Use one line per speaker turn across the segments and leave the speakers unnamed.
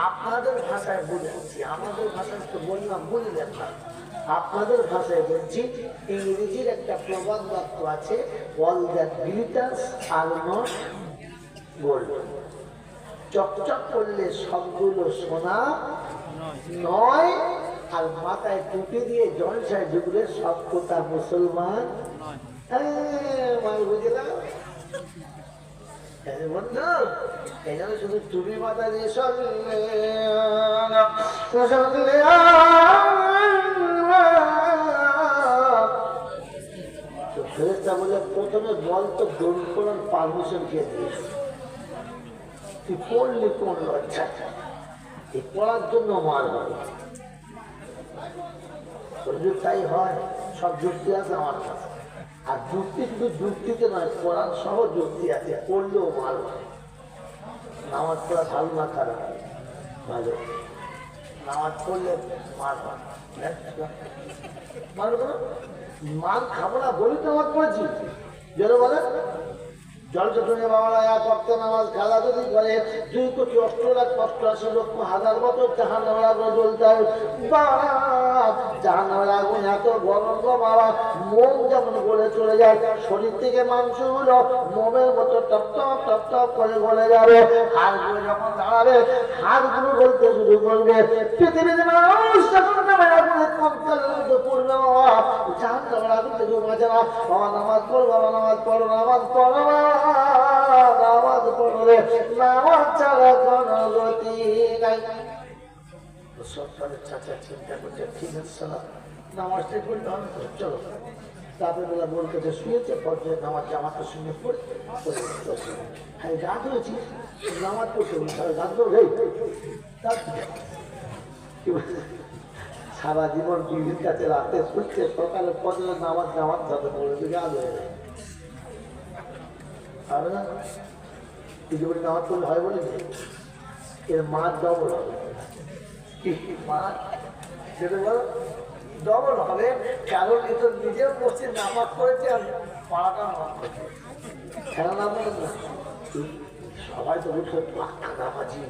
আপনাদের ভাষায় বুঝাচ্ছি, আমাদের ভাষায় তো বললাম বুঝলেন না, আপনাদের ভাষায় বলছি। ইংরেজির একটা প্রবাদ বাক্য আছে, all that glitters are not gold. চকচক করলে সবগুলো সোনা নয়, আর মাথায় টুপি দিয়ে জলসায় ঢুকলে সব কোথা মুসলমান। বুঝলাম বন্ধু, এই জন্য শুধু টুপি মাথা দিয়ে ফেরেশতা বলে প্রথমে বল তো দৌড় করার পারমিশন কে দিয়েছে? তুই পড়লি কোন লজ্জা? এই পড়ার জন্য মার হয়, তাই হয়। সব যুক্তি আছে আমার কাছে, আর যুক্তি শুধু যুক্তিতে নয়, কোরআন সহ যুক্তি আছে, পড়লেও মার হয়। নামাজ পড়া ভালো না খারাপ? ভালো। নামাজ পড়লে মার হয়, মার খাবো না বলি তো নামাজ পড়েছি। যেন বলে জল চটনে বাবারা এক ওয়াক্ত নামাজ খালা যদি করে 2 কোটি 8,88 লক্ষ হাজার বছর জাহান্নামের আগুনে জ্বলতে হয়। জাহান্নামের আগুন এত গরম গো বাবা, মোম যেমন গলে চলে যায়, শরীর থেকে মাংসগুলো মোমের মতো টপ টপ টপ টপ করে গলে যাবে। হাড়গুলো যখন দাঁড়াবে, হাড়গুলো বলতে শুরু করবে। পৃথিবীতে মানুষ যখন নামের আগুনে কঙ্কালের মধ্যে পড়বে বাবা, জাহান্নামের আগুন থেকে বাঁচে না। বাবা নামাজ পড়ো, বাবা নামাজ পড়ো, নামাজ পড়ো, নামাজ পড়ো রে, নামাজ ছাড়া কোনো গতি নাই। সরকারের চাচা চিন্তা করছে, ঠিক আছে নামাজটা পড়তে হবে, চলো। তারপরে বেলা বোর কাছে শুয়েছে, পর্যায়ে নামাজ জামাতে শুনে পড়ে হ্যাঁ গা ধরেছি, নামাজ পড়তে বলি, তাহলে গা ধরে সারা জীবন টিভির কাছে রাতে শুচ্ছে, সকালে পর্যন্ত নামাজ জামাত সাথে পড়ে গা ধরে হবে না। জীবনে নামাজ পড়লে হয় বলে এর মার ডবল হবে, ডবল হবে। কারণ এ তো নিজের মসজিদ নামাজ পড়েছে আর পাড়াটা নামাজ পড়েছে। খেলা না বলেন না, সবাই তো উঠে পাক্কা নামাজি,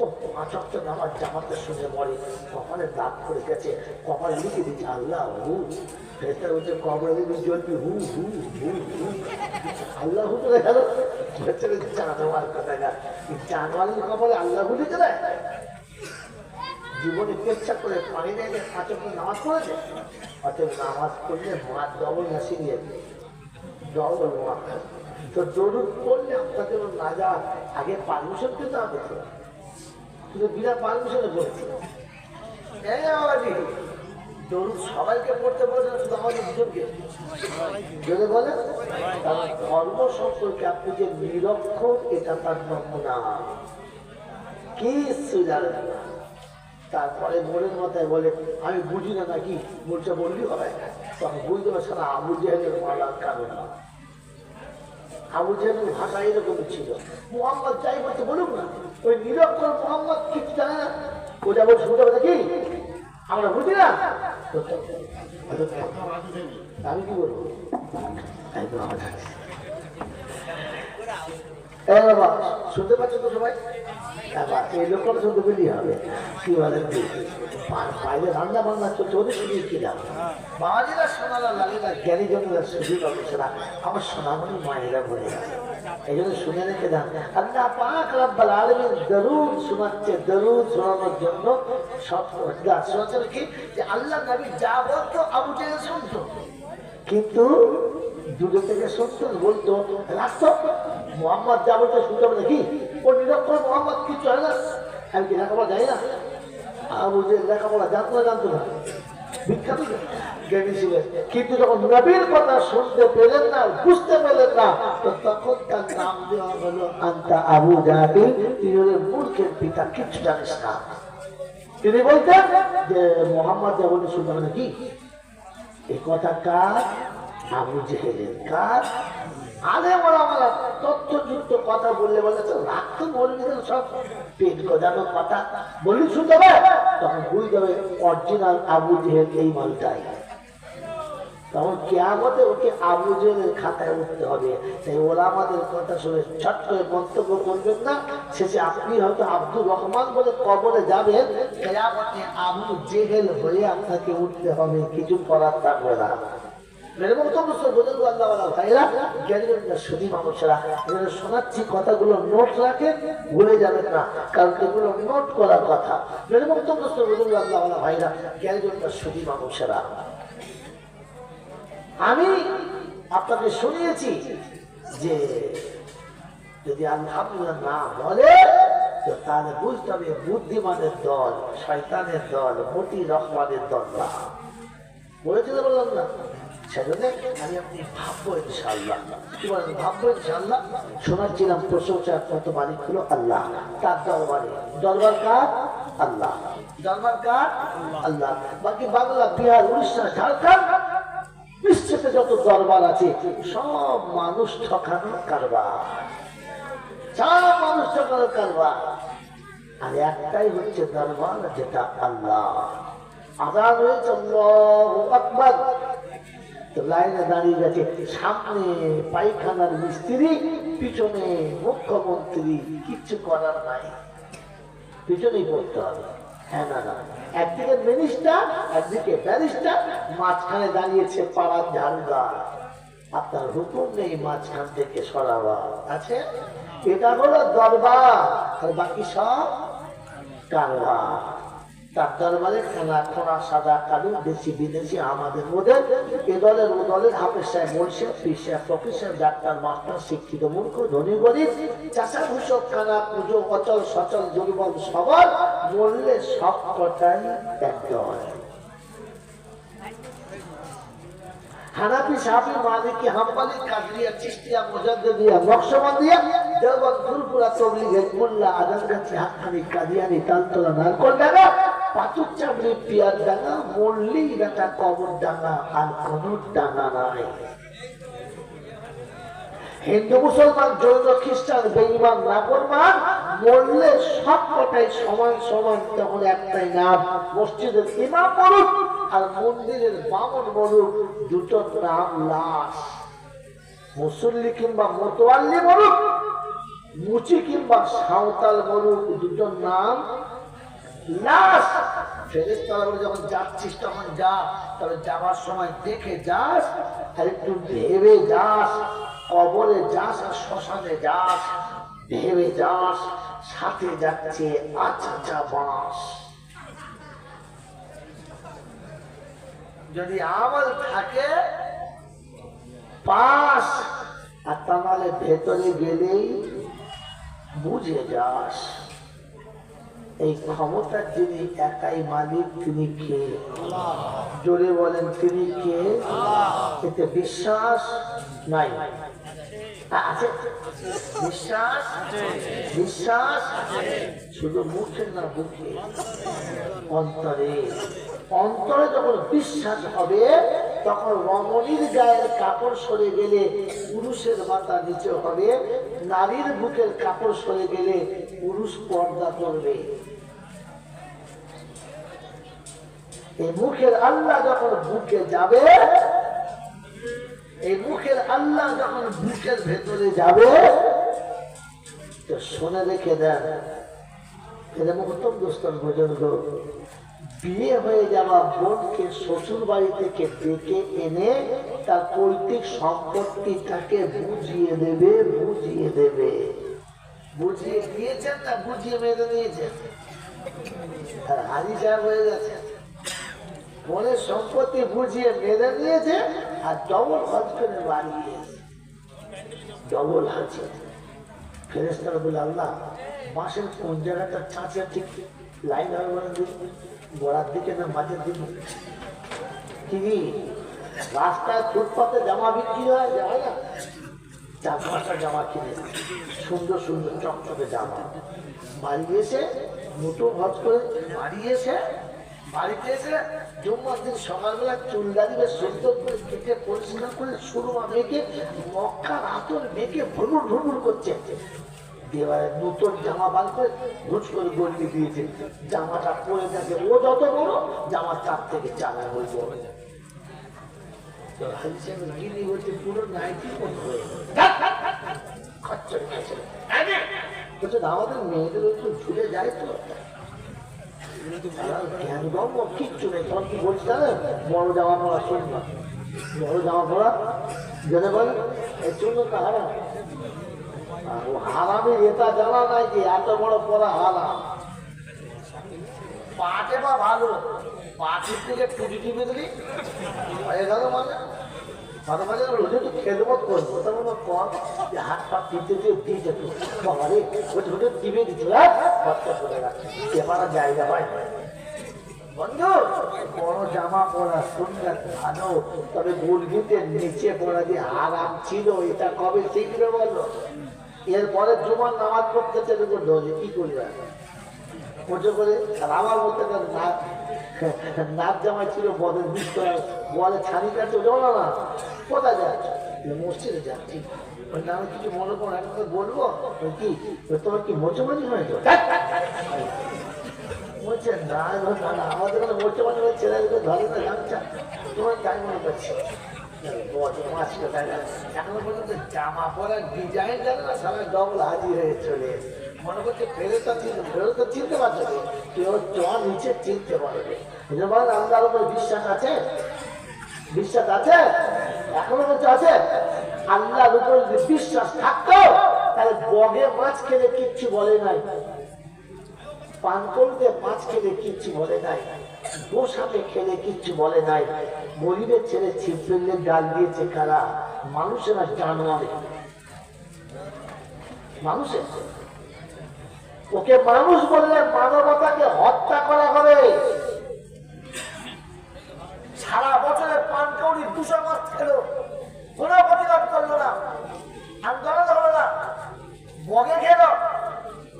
ও 5 ওয়াক্ত নামাজ জামাতের সঙ্গে মরে, কপালে দাগ পড়ে গেছে, কপালে লিখে দিচ্ছে আল্লাহ হু। ফেরেশতারা বলছে কবরে লিখে জ্বলবি হু হু হু হু, আল্লাহ হু চলে গেল। জানোয়ার কথা না, জানোয়ারের কপালে আল্লাহ হু লিখে দেয়। জীবনে চেষ্টা করে পানি নেই, 5 ওয়াক্ত নামাজ পড়েছে। অর্থাৎ নামাজ পড়লে মার ডবল না সিরিয়ে ডবল মার। তো দরুদ পড়লে আপনাকে না যা আগে পারমিশন পেতে হবে, কিন্তু বিনা পারমিশনে পড়েছে। দরুদ সবাইকে পড়তে বলেছে, শুধু আমাদের দুজনকে যদি বলে। কারণ ধর্ম সম্পর্কে আপনি যে নিরক্ষর, এটা তার নমুনা, কিছু জানেন না। তারপরে মনের মাথায় বলে আমি বুঝি না, নাকি বলছে বললি হবে, তখন বুঝতে পারছে না আবু জেহেলের মালার কারণ। আবু জেহেলের ভাষা এরকম ছিল, মুহাম্মদ চাই বলতে বলুন না, ওই নিরক্ষর মুহাম্মদ কিছু জানে না, ওটা বলছে শুনতে হবে কি আমরা বুঝি না। আমি কি বলবো, শুনতে পাচ্ছেন তো সবাই? এই লোকটা শুনতে পেলেই হবে। কি বলেন, বাইরে রান্না বান্না চলছে, ওদের শুনিয়ে কি দাম? বাঙালিরা শোনালা লাগে না, জ্ঞানী জনেরা সুযোগ অবসরা আমার সোনামণি মায়েরা বলে গেছে। এই জন্য শুনে রেখে দেন, আল্লাহ পাক রব্বুল আলামিন দরুদ শোনাচ্ছে। দরুদ শোনানোর জন্য সব শোনাচ্ছে কি, যে আল্লাহ নবী যা বলতো আবু জেহেল শুনতো, কিন্তু দূরে থেকে শুনতো, বলতো রাস্তা মোহাম্মদ যা বলতো শুনতে হবে নাকি? ও নিরক্ষর মোহাম্মদ কিছু হয় না, আমি কি লেখাপড়া যাই না? আবু জেহেল লেখাপড়া জানতো না, জানতো না, বিখ্যাত জ্ঞানী ছিলেন, কিন্তু যখন নবীর কথা শুনতে পেলেন না, বুঝতে পেলেন না, তো তখন তার নাম দেওয়া হলো আনতা আবু জাহিল। তিনি হলেন মূর্খের পিতা, কিচ্ছু জানিস না। তিনি বলতেন যে মোহাম্মদ যা বলে শুনতে হবে নাকি? এই কথা কার? আবু জেহেলের। কার? আরে ওরা তথ্যযুক্ত কথা বললে বলে রাগ তো বলবি, সব পেট গজানো কথা বলি শুনতে হবে, তখন বুঝতে হবে অরিজিনাল আবু জেহেল এই মালটাই। তখন কিয়ামতে ওকে আবু জেহেলের খাতায় উঠতে হবে। তাই ওরা আমাদের কথা শুনে ছট করে মন্তব্য করবেন না, শেষে আপনি হয়তো আব্দুর রহমান বলে কবরে যাবেন, কিয়ামতে আবু জেহেল হয়ে আপনাকে উঠতে হবে, কিছু করার থাকবে না। শোনাচ্ছি কথাগুলো নোট রাখেন, ভুলে যাবেন না, কারণ এগুলো নোট করার কথা। ভাইরা সুদী মানুষেরা, আমি আপনাকে শুনিয়েছি যে যদি আলহামদুলিল্লাহ না বলে তো তাহলে বুঝতে হবে বুদ্ধিমানের দল, শয়তানের দল, মতি রহমানের দল না। বলেছিল বললাম না, সেজন্য আমি আপনি ভাববো ইনশাআল্লাহ। কি বলেন? ভাববো ইনশাআল্লাহ। শোনাচ্ছিলাম প্রশংসা একমাত্র মালিক হলো আল্লাহ, তার দরবারে। দরবার কার? আল্লাহ। দরবার কার? আল্লাহ। বাকি বাংলা, বিহার, উড়িষ্যা, ঝাড়খণ্ড, বিশ্বেতে যত দরবার আছে সব মানুষ ঠকানোর কারবার, সব মানুষ ঠকানোর কারবার। আর একটাই হচ্ছে দরবার, যেটা আল্লাহ। আযান হয়েছে আল্লাহু আকবার, তো লাইনে দাঁড়িয়ে গেছে, সামনে পায়খানার মিস্ত্রি, পিছনে মুখ্যমন্ত্রী, কিচ্ছু করার নাই, পিছনেই পড়তে হবে। হ্যাঁ না না, একদিকে মিনিস্টার, একদিকে ব্যারিস্টার, মাঝখানে দাঁড়িয়েছে পাড়ার ঝাড়ুদার। আপনার হুকুম নেই মাঝখান থেকে সরাবার আছে। এটা হলো দরবার, আর বাকি সব কারবার। তার দরবারে খানা খোনা সাদা কালু, দেশি বিদেশি, আমাদের মধ্যে এ দলের ও দলের, হাফেজ সাহেব, মুন্সি, পীর সাহেব, ফকির সাহেব, ডাক্তার, মাস্টার, শিক্ষিত, মূর্খ, ধনী, গরিব, চাষা, ভূষক, খানা, পুজো, অচল, সচল, দুর্বল, সবল, বললে সব কটাই এক দল। হানাফি, শাফি, মালিকি, হাম্বলি, কাদরিয়া, চিশতিয়া, মুজাদ্দিদিয়া, নকশবন্দিয়া, দেওবন্দ, ফুরফুরা, তাবলীগ, হিজবুল্লাহ, আদমগাছি, হাক্কানি, কাদিয়ানি, তালতলা, নারকলডাঙ্গা, পাথর চাবড়ি, পিয়ার ডাঙ্গা, মল্লি ডাঙ্গা, কবর ডাঙ্গা, আর কোন ডাঙ্গা নাই। হিন্দু, মুসলমান, জৈন, খ্রিস্টান, বেঈমান, নাফরমান, মরলে সব কটাই সমান সমান। তখন একটাই নাম, মসজিদের ইমাম বলুক আর মন্দিরের বামন বলুক, দুটোর নাম লাশ। মুসল্লি কিংবা মোতোয়াল্লি বলুক, মুচি কিংবা সাঁওতাল বলুক, দুটোর নাম লাশ। ফেরেশতারা বলে যখন যাচ্ছিস তখন যা, তবে যাবার সময় দেখে যাস, আর একটু ভেবে যাস। কবরে যাস আর শ্মশানে যাস, ভেবে যাস, সাথে যাচ্ছে আচ্ছা বাস। যদি আমল থাকে পাস, আর তাহলে ভেতরে গেলেই বুঝে যাস এই ক্ষমতার যিনি একাই মালিক, তিনি কে? জোরে বলেন, তিনি কে? এতে বিশ্বাস নাই? আছে বিশ্বাস? বিশ্বাস শুধু মুখে না, বুকে, অন্তরে। অন্তরে যখন বিশ্বাস হবে, তখন রমণীর গায়ের কাপড় সরে গেলে পুরুষের মাথা নিচে হবে, নারীর বুকের কাপড় সরে গেলে পুরুষ পর্দা করবে। এই মুখের আল্লাহ যখন বুকে যাবে, এই মুখের আল্লাহ যখন বুকের ভেতরে যাবে, তো শুনে রেখে দেন, এটা উত্তম দোস্তর বুজুর্গ, বিয়ে হয়ে যাওয়া বোনকে শ্বশুর বাড়ি থেকে ডেকে এনে তার পৈতৃক সম্পত্তিটাকে বুঝিয়ে দেবে, বুঝিয়ে দেবে। বুঝিয়ে দিয়েছেন না বুঝিয়ে মেরে নিয়েছেন? আর হাজি সাহেব হয়ে গেছে, বোনের সম্পত্তি বুঝিয়ে মেরে নিয়েছে, আর ডবল হজ করে বাড়ি গিয়েছে, ডবল হাজি। ফেরেশতারা বলে, আল্লাহ বাঁশের কোন জায়গাটা চাঁচা ঠিক লাইন হবে বলে দিন, গোড়ার দিকে না মাঝের দিকে? কি রাস্তায় ফুটপাতে জামা বিক্রি হয়, যায় না? 4-5টা জামা কিনে, সুন্দর সুন্দর চকচকে জামা, বাড়ি এসে মুঠো হজ করে বাড়ি এসে, বাড়িতে এসে জুম্মার দিন সকালবেলা চুল দাঁড়িয়ে সুন্দর করে কেটে পরিষ্কার করে সুরমা মেখে, মক্কার আতর মেখে ভুরুর ভুরুর করছে, দেওয়ালে নতুন জামা বার করে ঘুষ করে গড়িয়ে দিয়েছে। জামাটা পরে থাকে, ও যত বড় জামা 4 থেকে 4 হয়ে যাবে। তো হাজি সাহেব গিনি বলছে পুরো নাইটি কোন হয়ে খচ্চর খেয়েছিল বলছে আমাদের মেয়েদের একটু ঝুলে যায় তো জ্ঞান গম্য কিচ্ছু নেই তখন কি বলছি জানেন বড় জামা পড়া শোন না বড় জামা পড়া যেতে বলেন এর জন্য তো হারাম ও হারামের এটা জানা নাই যে এত বড় পড়া হারাম পাটে বা ভালো পাটের থেকে টুটি টিপে দিলি হয়ে গেল মানে মাঝে মাঝে রোজে তো খেদমত করবো তখন কম যে হাত পা টিপতে দিয়ে দিয়ে যেত বাবারে ওটা ওটা টিপে দিচ্ছিল খরচা করে রাখছে এবার জায়গা পায় বন্ধু বড় জামা পরা সুন্দর ভালো তবে গুলগিতে নিচে পড়া যে আরাম ছিল এটা কবে শিখবে বললো এরপরে জুমার নামাজ পড়তে চলে করতে হলে কি করবে পুজো করে আর আমার বলতে নাচ জামাই ছিল বদের বৃষ্টি বলে ছানি কাছে ওটা না কোথায় যাচ্ছে মসজিদে যাচ্ছি আমি কিছু মনে করো এখন বলবো কি তোমার কি মোচমানি হয়েছে বলছে না আমাদের মোচে মানি হয়ে ছেলেদেরকে ধরে না জানছা তোমার তাই মনে করছে এখনো পর্যন্ত জামা পরার ডিজাইন জানে না সবাই ডবল হাজির হয়ে চলে মনে করছে ফেরত চিনতে পারছে কেউ জন নিচে চিনতে পারবে আল্লাহর উপরে বিশ্বাস আছে বিশ্বাস আছে এখনো পর্যন্ত আছে আল্লাহর উপরে যদি বিশ্বাস থাকতো তাহলে বগে মাছ খেলে কিচ্ছু বলে নাই পান করতে মাছ খেলে কিচ্ছু বলে নাই গোসাপে খেলে কিচ্ছু বলে নাই গরিবের ছেলে ছিপ ফেললে ডাল দিয়েছে কারা মানুষেরা জানোয়ারে মানুষের ওকে মানুষ বললে মানবতাকে হত্যা করা হবে সারা বছরে পান কৌড়ি 200 মাস খেলো কোন প্রতিবাদ করলো না আন্দোলন হলো না বগে খেলো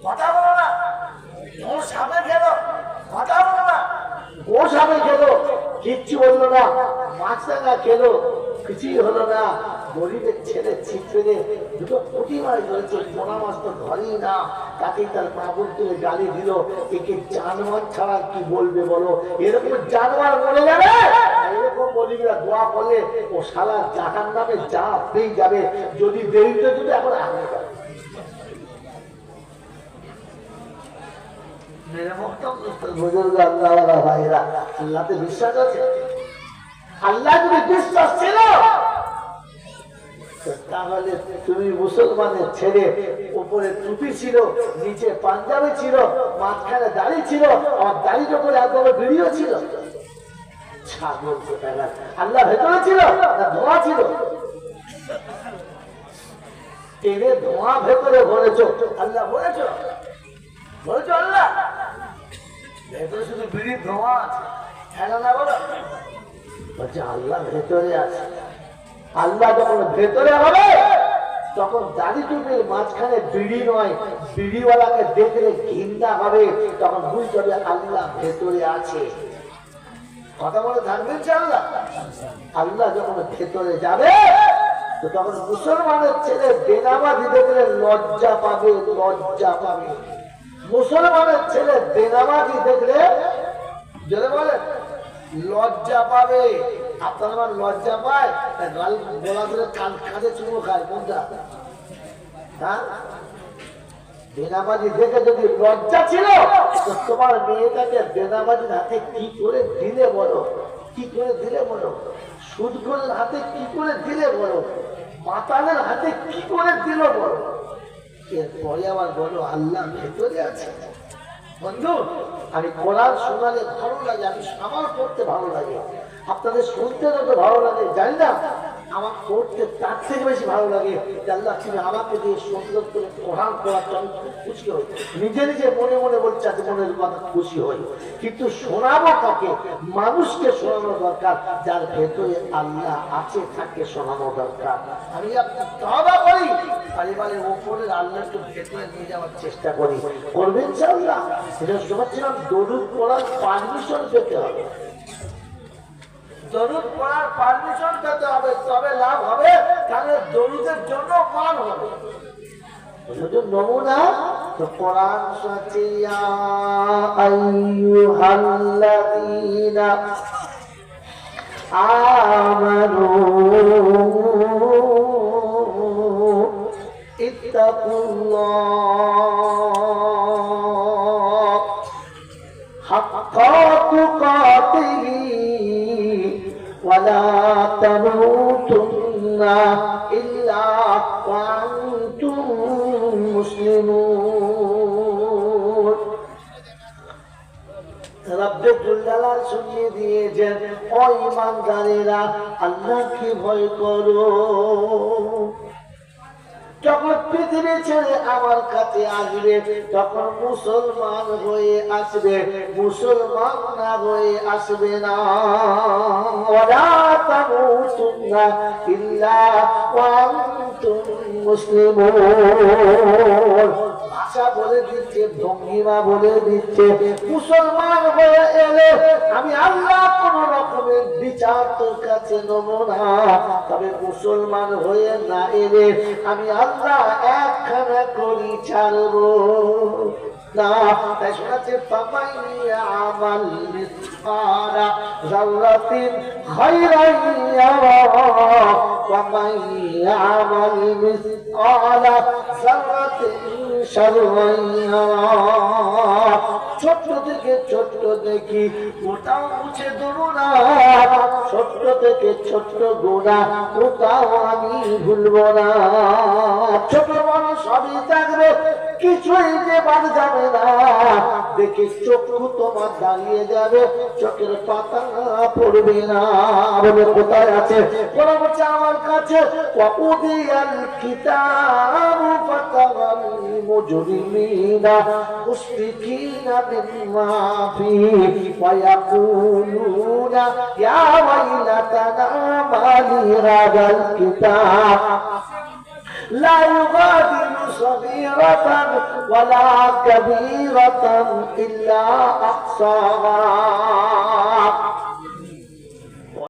কথা বলো না সাপে খেলো কথা বলো না ও সাপে খেলো কিচ্ছু বললো না মাছরাঙা খেলো কিছুই হলো না গরিবের ছেলে ছিপ ফেলে দুটো পুঁটি মাছ ধরেছে পোনা মাছ তো ধরেই না তাকেই তার মাগুর তুলে গালি দিল একে জানোয়ার ছাড়া কি বলবে বলো এরকম জানোয়ার মরে যাবে এরকম বলিরা দোয়া করলে ও সারা জাহান নামে যা পেয়ে যাবে যদি দেরিতে যদি এখন আগে যাবে আল্লাহতে বিশ্বাস আছে আল্লাহ যদি বিশ্বাস ছিল তাহলে তুমি মুসলমানের ছেলে উপরে টুপি ছিল নিচে পাঞ্জাবি ছিল মাঝখানে দাড়ি ছিল আমার দাড়ির উপরে এত বড় ভিডিও ছিল আল্লাহ ভেতরে ছিল না ধোঁয়া ছিল টেনে ধোঁয়া ভেতরে ভরেছ আল্লাহ বলেছ বলেছ আল্লাহ ভেতরে শুধু বিড়ির ধোঁয়া আছে হ্যাঁ না বলো বলছে আল্লাহ ভেতরে আছে আল্লাহ যখন ভেতরে হবে তখন দাড়ি টুপির মাঝখানে বিড়ি নয় বিড়িওয়ালাকে দেখলে ঘৃণা হবে তখন বুঝতে হবে আল্লাহ ভেতরে আছে কথা বলে থাকবেন আল্লাহ আল্লাহ যখন ভেতরে যাবে তো তখন মুসলমানের ছেলে বেনামাজি দেখলে লজ্জা পাবে লজ্জা পাবে মুসলমানের ছেলে বেনামাজি দেখলে যদি বলে লজ্জা পাবে আপনার আমার লজ্জা পায় গলা ধরে কাঁধে চুমো খায় কোনটা হ্যাঁ বেনামাজি দেখে যদি লজ্জা ছিল তো তোমার মেয়েটাকে বেনামাজির হাতে কি করে দিলে বলো কি করে দিলে বলো সুদখোরের হাতে কি করে দিলে বলো মাতালের হাতে কি করে দিল বলো এরপরে আবার বলো আল্লাহ ভেতরে আছে বন্ধু আমি কোরআন শোনালে ভালো লাগে আমি আমার পড়তে ভালো লাগে আপনাদের শুনতে যত ভালো লাগে জানি না আমার পড়তে তার থেকে বেশি ভালো লাগে আল্লাহ তুমি আমাকে দিয়ে সুন্দর করে কোরআন পড়ার জন্য খুব খুশি হই নিজে নিজে মনে মনে বলছে আজ মনের কথা খুশি হই কিন্তু শোনাবো কাকে মানুষকে শোনানো দরকার যার ভেতরে আল্লাহ আছে তাকে শোনানো দরকার আমি তওবা করি পরিবারের ওপরের আল্লাহকে ভেতরে নিয়ে যাওয়ার চেষ্টা করি করবেন আল্লাহ এটা শোনাচ্ছিলাম দরুদ পড়ার পারমিশন পেতে হবে দরুদ পড়ার পারমিশন পেতে হবে তবে লাভ হবে তাহলে দরুদের জন্য মান হবে নমুনা তো কোরআন সাচিয়া আইয়ুহাল্লাযীনা আমানু ইত্তাকুল্লাহ হাক্কা তুকাতিহি ওয়া লা তামুতুন্না ইল্লা ওয়া আনতুম মুসলিমুন। রব্বুল জালাল শুনিয়ে দিয়েছেন, ও ঈমানদারেরা আল্লাহকে ভয় করো। যখন পৃথিবী ছেড়ে আমার কাছে আসবে তখন মুসলমান হয়ে আসবে, মুসলমান না হয়ে আসবে না। ওয়ালা তামুতুন্না ইল্লা ওয়া আনতুম মুসলিমুন। ভাষা বলে দিচ্ছে, ভঙ্গিমা বলে দিচ্ছে, মুসলমান হয়ে এলে আমি আল্লাহ কোন রকমের বিচার তোর কাছে নেব না, তবে মুসলমান হয়ে না এলে আমি আল্লাহ একখানা করি ছাড়বো না। তাই শোনাচ্ছে, ফামাইয়া আমাল মিসকালা যাররাতিন খায়রান ইয়ারা ওয়া মাইয়া আমাল মিসকালা যাররাতিন শাররান ইয়ারা। ছোট্ট থেকে ছোট্ট দেখি ওটাও মুছে দেবো না, ছোট্ট থেকে ছোট্ট গোনা ওটাও আমি ভুলবো না। ছোট বড় সবই থাকবে, কিছুই যে বাদ যাবে না। দেখে চক্ষু তোমার দাঁড়িয়ে যাবে, চোখের পাতা পড়বে না। বলে কোথায় আছে? ওরা বলছে আমার কাছে। ওয়াউদিয়াল কিতাবু ফাতারাল মুজরিমিনা মুশফিকিনা মিম্মা ফীহি ওয়া ইয়াকুলুনা ইয়া ওয়াইলাতানা মা লি হাযাল কিতাব لا يغادر صغيرة ولا كبيرة إلا أحصاها